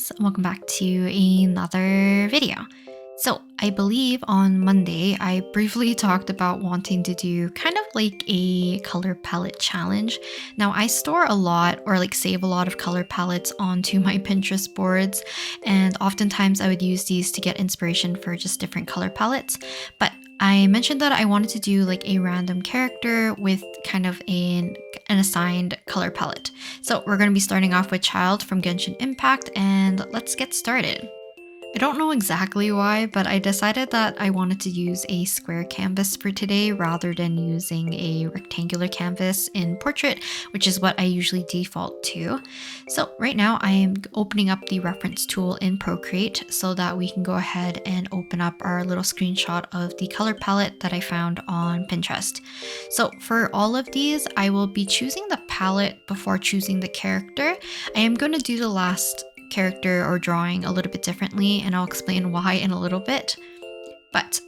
guys, welcome back to another video. So I believe on Monday I briefly talked about wanting to do kind of like a color palette challenge. Now I store a lot or like save a lot of color palettes onto my Pinterest boards, and oftentimes I would use these to get inspiration for just different color palettes. But I mentioned that I wanted to do like a random character with kind of an assigned color palette. So we're going to be starting off with Child from Genshin Impact, and let's get started. I don't know exactly why, but I decided that I wanted to use a square canvas for today rather than using a rectangular canvas in Portrait, which is what I usually default to. So right now I am opening up the reference tool in Procreate so that we can go ahead and open up our little screenshot of the color palette that I found on Pinterest. So for all of these, I will be choosing the palette before choosing the character. I am going to do the last character or drawing a little bit differently, and I'll explain why in a little bit. But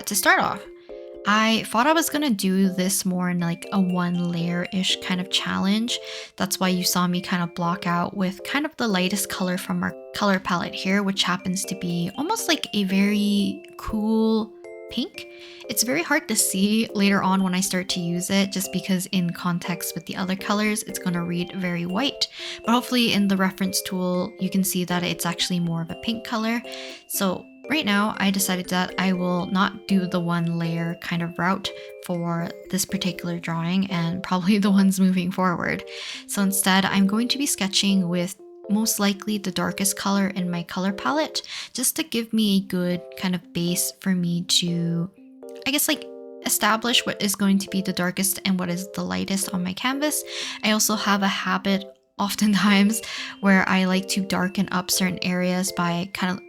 to start off, I thought I was gonna do this more in like a one layer-ish kind of challenge. That's why you saw me kind of block out with kind of the lightest color from our color palette here, which happens to be almost like a very cool pink. It's very hard to see later on when I start to use it, just because in context with the other colors, it's going to read very white. But hopefully in the reference tool, you can see that it's actually more of a pink color. So right now I decided that I will not do the one layer kind of route for this particular drawing and probably the ones moving forward. So instead, I'm going to be sketching with most likely the darkest color in my color palette, just to give me a good kind of base for me to, I guess, like establish what is going to be the darkest and what is the lightest on my canvas. I also have a habit oftentimes where I like to darken up certain areas by kind of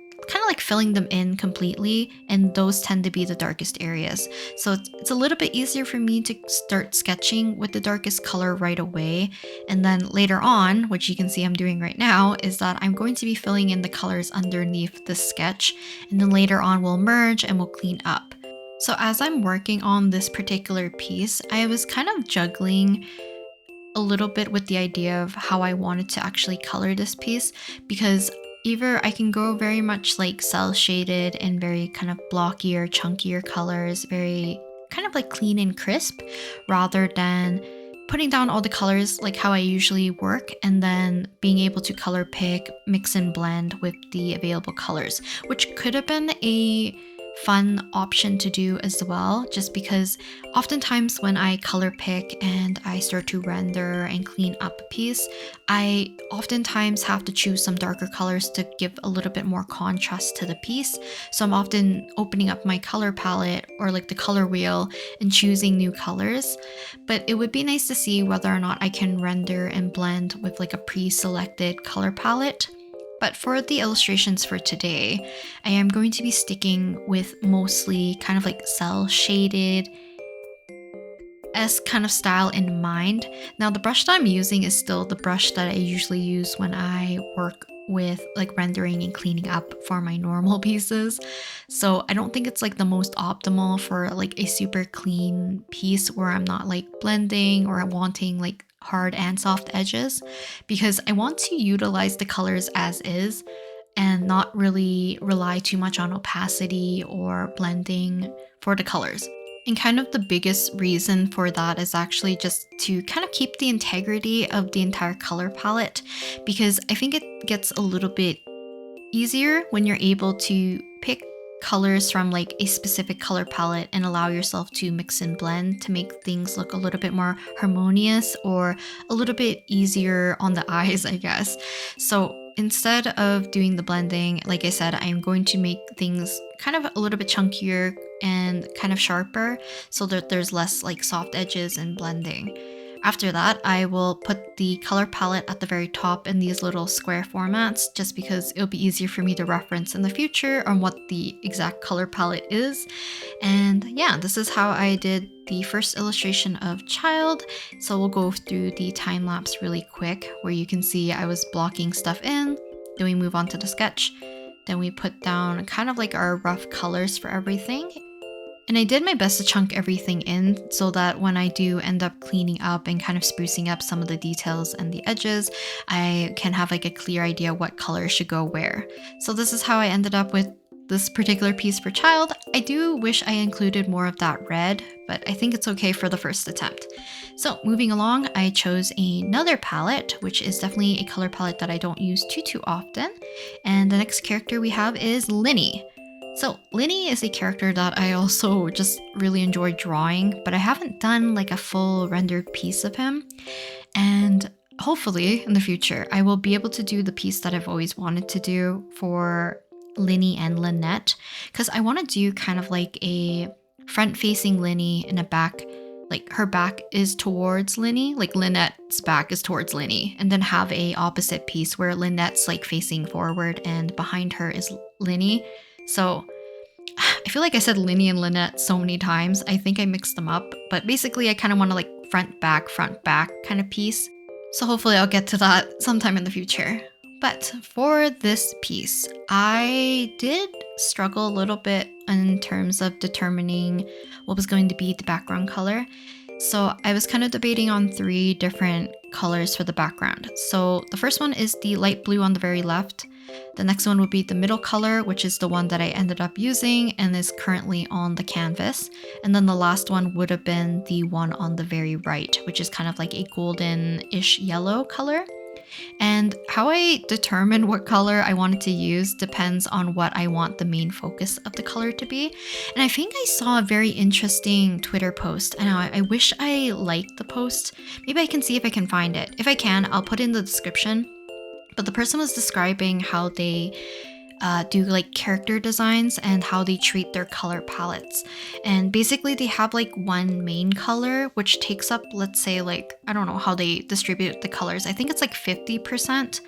like filling them in completely, and those tend to be the darkest areas. So it's a little bit easier for me to start sketching with the darkest color right away, and then later on, which you can see I'm doing right now, is that I'm going to be filling in the colors underneath the sketch, and then later on we'll merge and we'll clean up. So as I'm working on this particular piece, I was kind of juggling a little bit with the idea of how I wanted to actually color this piece, because either I can go very much like cell shaded and very kind of blockier, chunkier colors, very kind of like clean and crisp, rather than putting down all the colors like how I usually work and then being able to color pick, mix and blend with the available colors, which could have been a fun option to do as well, just because oftentimes when I color pick and I start to render and clean up a piece, I oftentimes have to choose some darker colors to give a little bit more contrast to the piece. So I'm often opening up my color palette or like the color wheel and choosing new colors. But it would be nice to see whether or not I can render and blend with like a pre-selected color palette. But for the illustrations for today, I am going to be sticking with mostly kind of like cell shaded kind of style in mind. Now the brush that I'm using is still the brush that I usually use when I work with like rendering and cleaning up for my normal pieces. So I don't think it's like the most optimal for like a super clean piece where I'm not like blending or wanting like hard and soft edges, because I want to utilize the colors as is and not really rely too much on opacity or blending for the colors. And kind of the biggest reason for that is actually just to kind of keep the integrity of the entire color palette, because I think it gets a little bit easier when you're able to pick colors from like a specific color palette and allow yourself to mix and blend to make things look a little bit more harmonious or a little bit easier on the eyes, I guess. So instead of doing the blending, like I said, I'm going to make things kind of a little bit chunkier and kind of sharper so that there's less like soft edges and blending. After that, I will put the color palette at the very top in these little square formats, just because it'll be easier for me to reference in the future on what the exact color palette is. And yeah, this is how I did the first illustration of Child. So we'll go through the time lapse really quick, where you can see I was blocking stuff in, then we move on to the sketch, then we put down kind of like our rough colors for everything. And I did my best to chunk everything in so that when I do end up cleaning up and kind of sprucing up some of the details and the edges, I can have like a clear idea what color should go where. So this is how I ended up with this particular piece for child. I do wish I included more of that red, but I think it's okay for the first attempt. So moving along, I chose another palette, which is definitely a color palette that I don't use too often. And the next character we have is Lyney. So Lyney is a character that I also just really enjoy drawing, but I haven't done like a full rendered piece of him. And hopefully in the future, I will be able to do the piece that I've always wanted to do for Lyney and Lynette, because I want to do kind of like a front-facing Lyney and a back, like her back is towards Lyney, like Lynette's back is towards Lyney, and then have a opposite piece where Lynette's like facing forward and behind her is Lyney. So I feel like I said Lyney and Lynette so many times. I think I mixed them up, but basically I kind of want to like front back kind of piece. So hopefully I'll get to that sometime in the future. But for this piece, I did struggle a little bit in terms of determining what was going to be the background color. So I was kind of debating on 3 different colors for the background. So the first one is the light blue on the very left. The next one would be the middle color, which is the one that I ended up using and is currently on the canvas. And then the last one would have been the one on the very right, which is kind of like a golden-ish yellow color. And how I determine what color I wanted to use depends on what I want the main focus of the color to be. And I think I saw a very interesting Twitter post, and I wish I liked the post. Maybe I can see if I can find it. If I can, I'll put it in the description. But the person was describing how they do like character designs and how they treat their color palettes. And basically they have like one main color which takes up, let's say, like, I don't know how they distribute the colors. I think it's like 50%.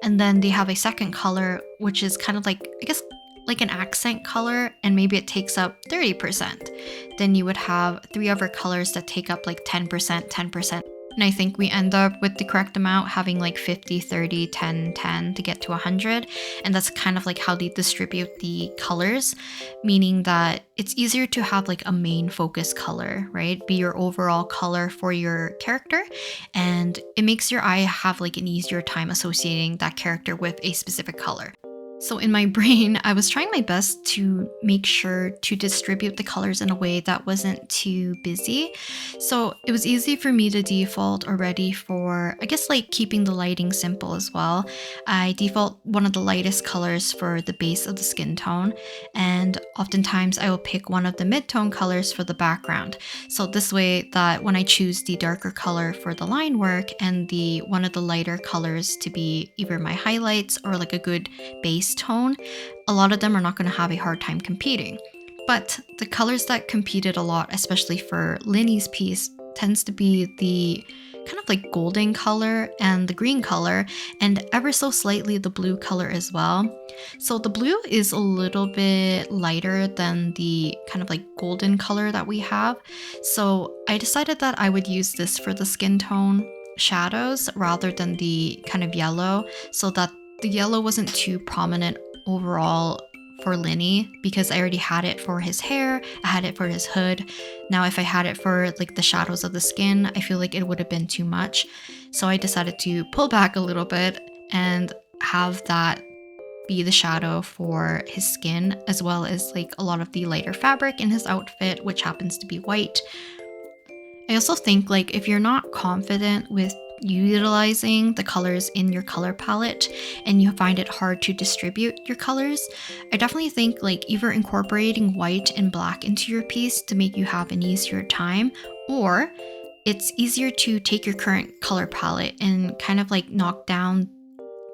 And then they have a second color which is kind of like, I guess, like an accent color, and maybe it takes up 30%. Then you would have 3 other colors that take up like 10%, 10%. And I think we end up with the correct amount, having like 50, 30, 10, 10 to get to 100. And that's kind of like how they distribute the colors, meaning that it's easier to have like a main focus color, right? Be your overall color for your character. And it makes your eye have like an easier time associating that character with a specific color. So in my brain, I was trying my best to make sure to distribute the colors in a way that wasn't too busy. So it was easy for me to default already for, I guess, like keeping the lighting simple as well. I default one of the lightest colors for the base of the skin tone, and oftentimes I will pick one of the mid-tone colors for the background. So this way that when I choose the darker color for the line work and the one of the lighter colors to be either my highlights or like a good base tone, a lot of them are not going to have a hard time competing. But the colors that competed a lot, especially for Lyney's piece, tends to be the kind of like golden color and the green color, and ever so slightly the blue color as well. So the blue is a little bit lighter than the kind of like golden color that we have. So I decided that I would use this for the skin tone shadows rather than the kind of yellow, so that the yellow wasn't too prominent overall for Lyney, because I already had it for his hair, I had it for his hood. Now if I had it for like the shadows of the skin, I feel like it would have been too much. So I decided to pull back a little bit and have that be the shadow for his skin, as well as like a lot of the lighter fabric in his outfit, which happens to be white. I also think like if you're not confident with utilizing the colors in your color palette and you find it hard to distribute your colors, I definitely think like either incorporating white and black into your piece to make you have an easier time, or it's easier to take your current color palette and kind of like knock down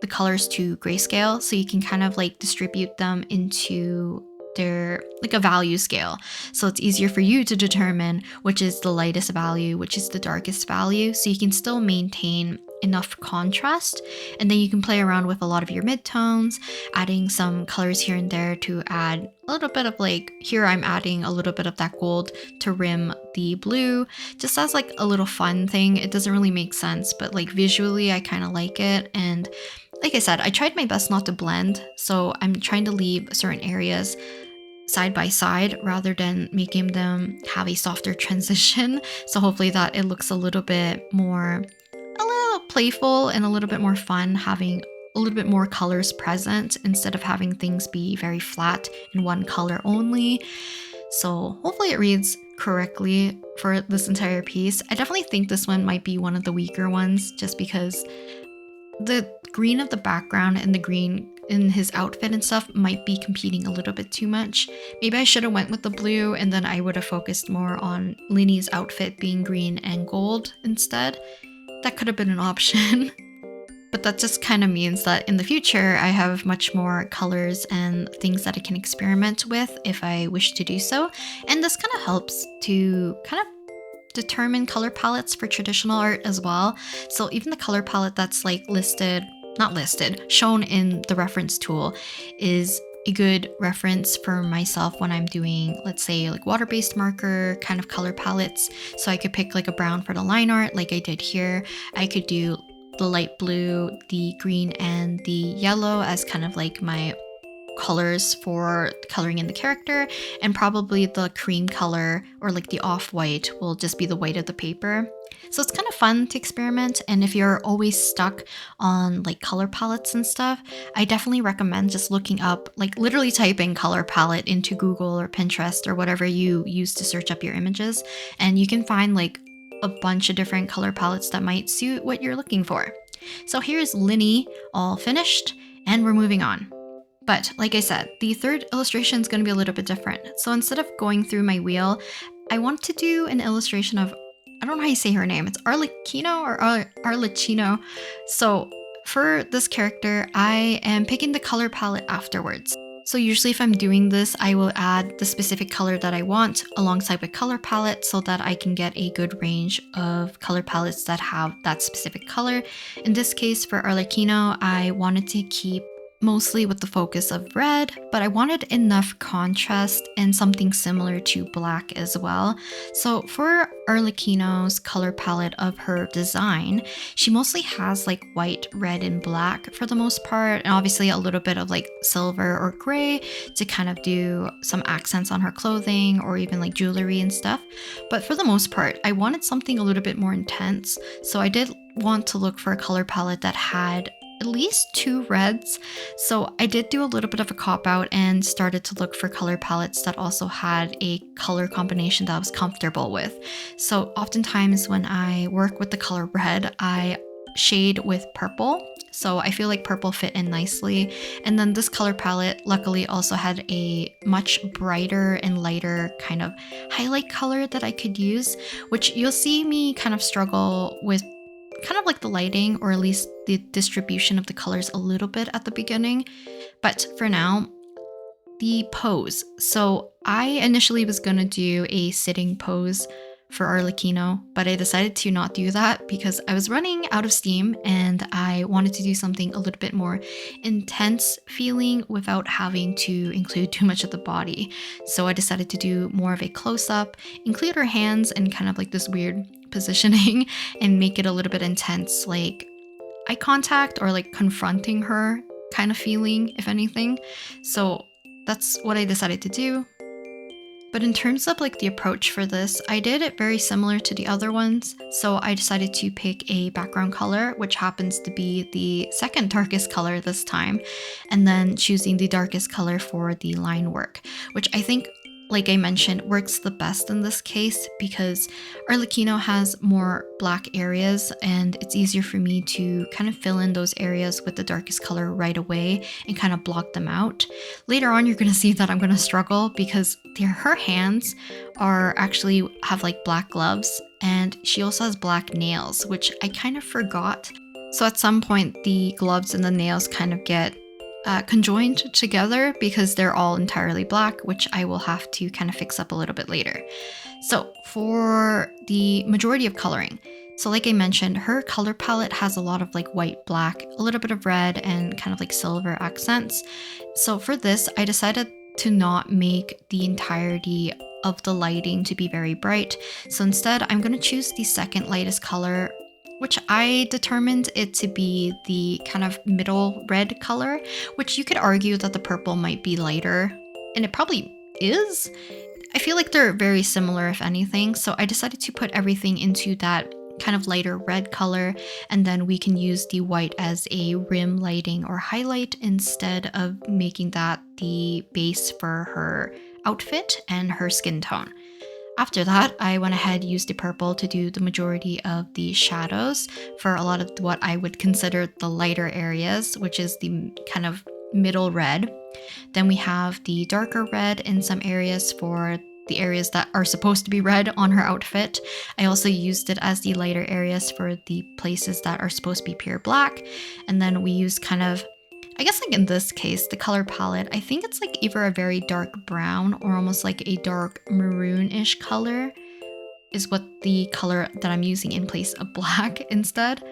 the colors to grayscale so you can kind of like distribute them into their like a value scale. So it's easier for you to determine which is the lightest value, which is the darkest value, so you can still maintain enough contrast. And then you can play around with a lot of your midtones, adding some colors here and there to add a little bit of like, here I'm adding a little bit of that gold to rim the blue, just as like a little fun thing. It doesn't really make sense, but like visually I kind of like it. And like I said, I tried my best not to blend, so I'm trying to leave certain areas side by side rather than making them have a softer transition. So hopefully that it looks a little bit more, a little playful and a little bit more fun, having a little bit more colors present instead of having things be very flat in one color only. So hopefully it reads correctly for this entire piece. I definitely think this one might be one of the weaker ones just because the green of the background and the green in his outfit and stuff might be competing a little bit too much. Maybe I should have went with the blue and then I would have focused more on Lyney's outfit being green and gold instead. That could have been an option. But that just kind of means that in the future, I have much more colors and things that I can experiment with if I wish to do so. And this kind of helps to kind of determine color palettes for traditional art as well. So even the color palette that's like shown in the reference tool is a good reference for myself when I'm doing, let's say, like water-based marker kind of color palettes. So I could pick like a brown for the line art like I did here. I could do the light blue, the green, and the yellow as kind of like my colors for coloring in the character, and probably the cream color or like the off-white will just be the white of the paper. So it's kind of fun to experiment, and if you're always stuck on like color palettes and stuff, I definitely recommend just looking up, like literally typing color palette into Google or Pinterest or whatever you use to search up your images, and you can find like a bunch of different color palettes that might suit what you're looking for. So here's Lyney all finished, and we're moving on. But like I said, the third illustration is going to be a little bit different. So instead of going through my wheel, I want to do an illustration of, I don't know how you say her name. It's Arlecchino or Arlecchino. So for this character, I am picking the color palette afterwards. So usually if I'm doing this, I will add the specific color that I want alongside with color palette so that I can get a good range of color palettes that have that specific color. In this case for Arlecchino, I wanted to keep mostly with the focus of red, but I wanted enough contrast and something similar to black as well. So for Arlecchino's color palette of her design, she mostly has like white, red, and black for the most part, and obviously a little bit of like silver or gray to kind of do some accents on her clothing or even like jewelry and stuff. But for the most part, I wanted something a little bit more intense. So I did want to look for a color palette that had at least 2 reds. So I did do a little bit of a cop out and started to look for color palettes that also had a color combination that I was comfortable with. So oftentimes when I work with the color red, I shade with purple. So I feel like purple fit in nicely. And then this color palette luckily also had a much brighter and lighter kind of highlight color that I could use, which you'll see me kind of struggle with kind of like the lighting or at least the distribution of the colors a little bit at the beginning. But for now, the pose. So I initially was going to do a sitting pose for Arlecchino, but I decided to not do that because I was running out of steam and I wanted to do something a little bit more intense feeling without having to include too much of the body. So I decided to do more of a close-up, include her hands in kind of like this weird positioning and make it a little bit intense, like eye contact or like confronting her kind of feeling, if anything. So that's what I decided to do. But in terms of like the approach for this, I did it very similar to the other ones. So I decided to pick a background color, which happens to be the second darkest color this time, and then choosing the darkest color for the line work, which I think, like I mentioned, works the best in this case because Arlecchino has more black areas and it's easier for me to kind of fill in those areas with the darkest color right away and kind of block them out. Later on, you're going to see that I'm going to struggle because her hands are actually have like black gloves and she also has black nails, which I kind of forgot. So at some point, the gloves and the nails kind of get conjoined together because they're all entirely black, which I will have to kind of fix up a little bit later. So for the majority of coloring, so like I mentioned, her color palette has a lot of like white, black, a little bit of red, and kind of like silver accents. So for this, I decided to not make the entirety of the lighting to be very bright. So instead, I'm going to choose the second lightest color, which I determined it to be the kind of middle red color, which you could argue that the purple might be lighter, and it is. I feel like they're very similar, if anything. So I decided to put everything into that kind of lighter red color, and then we can use the white as a rim lighting or highlight instead of making that the base for her outfit and her skin tone. After that, I went ahead and used the purple to do the majority of the shadows for a lot of what I would consider the lighter areas, which is the kind of middle red. Then we have the darker red in some areas for the areas that are supposed to be red on her outfit. I also used it as the lighter areas for the places that are supposed to be pure black. And then we used kind of, I guess like in this case, the color palette, I think it's like either a very dark brown or almost like a dark maroon-ish color is what the color that I'm using in place of black instead.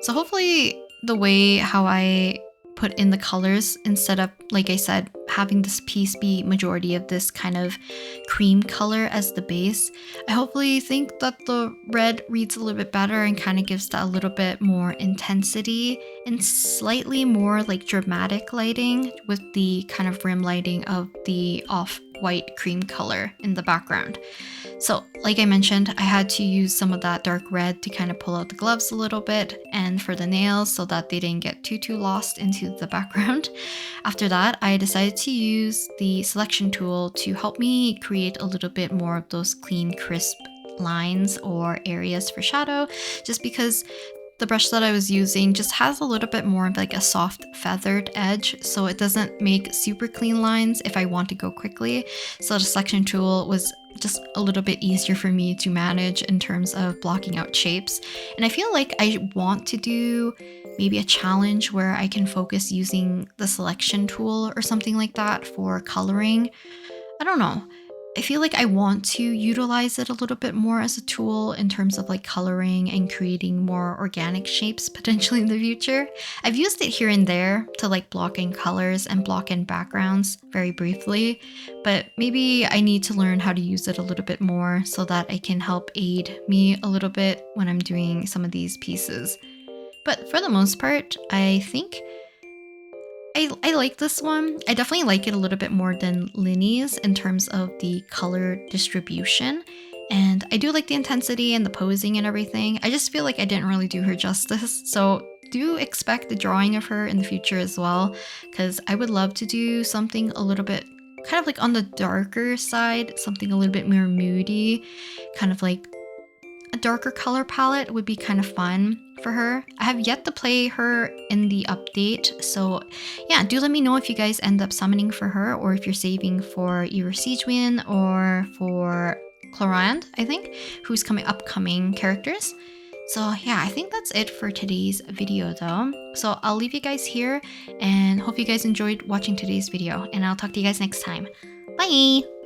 So hopefully the way how I put in the colors instead of, like I said, having this piece be majority of this kind of cream color as the base, I hopefully think that the red reads a little bit better and kind of gives that a little bit more intensity and slightly more like dramatic lighting with the kind of rim lighting of the off-white cream color in the background. So like I mentioned, I had to use some of that dark red to kind of pull out the gloves a little bit and for the nails so that they didn't get too lost into the background. After that, I decided to use the selection tool to help me create a little bit more of those clean, crisp lines or areas for shadow, just because the brush that I was using just has a little bit more of like a soft feathered edge, so it doesn't make super clean lines if I want to go quickly. So the selection tool was just a little bit easier for me to manage in terms of blocking out shapes. And I feel like I want to do maybe a challenge where I can focus using the selection tool or something like that for coloring. I don't know. I feel like I want to utilize it a little bit more as a tool in terms of like coloring and creating more organic shapes potentially in the future. I've used it here and there to like block in colors and block in backgrounds very briefly, but maybe I need to learn how to use it a little bit more so that it can help aid me a little bit when I'm doing some of these pieces. But for the most part, I think I like this one. I definitely like it a little bit more than Lyney's in terms of the color distribution. And I do like the intensity and the posing and everything. I just feel like I didn't really do her justice. So do expect the drawing of her in the future as well, because I would love to do something a little bit kind of like on the darker side, something a little bit more moody, kind of like a darker color palette would be kind of fun for her. I have yet to play her in the update, so yeah, do let me know if you guys end up summoning for her or if you're saving for either Siegewin or for Clorand, I think, who's upcoming characters. So yeah, I think that's it for today's video though. So I'll leave you guys here and hope you guys enjoyed watching today's video, and I'll talk to you guys next time. Bye!